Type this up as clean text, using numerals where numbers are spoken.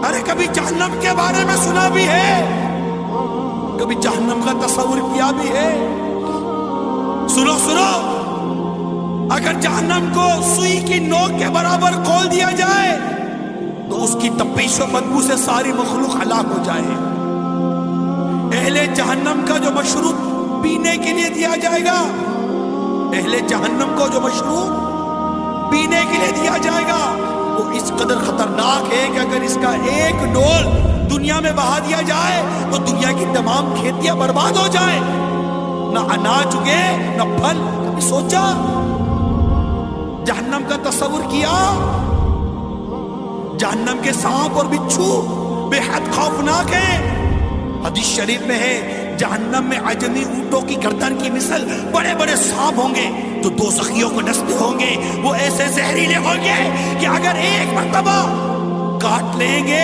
ارے کبھی جہنم کے بارے میں سنا بھی ہے، کبھی جہنم کا تصور کیا بھی ہے؟ سنو سنو، اگر جہنم کو سوئی کی نوک کے برابر کھول دیا جائے تو اس کی تپش و بدبو سے ساری مخلوق ہلاک ہو جائے۔ اہل جہنم کا جو مشروب پینے کے لیے دیا جائے گا، اہل جہنم کو جو مشروب پینے کے لیے دیا جائے گا وہ اس قدر خطرناک ہے کہ اگر اس کا ایک ڈول دنیا میں بہا دیا جائے تو دنیا کی تمام کھیتیاں برباد ہو جائیں، نہ اناج اگے نہ پھل۔ کبھی سوچا؟ جہنم کا تصور کیا؟ جہنم کے سانپ اور بچھو بے حد خوفناک ہیں۔ حدیث شریف میں ہے جہنم میں عجمی اونٹوں کی گردن کی مثل بڑے بڑے سانپ ہوں گے جو دوزخیوں کو ڈستے ہوں گے، وہ ایسے زہریلے ہوں گے کہ اگر ایک مرتبہ کاٹ لیں گے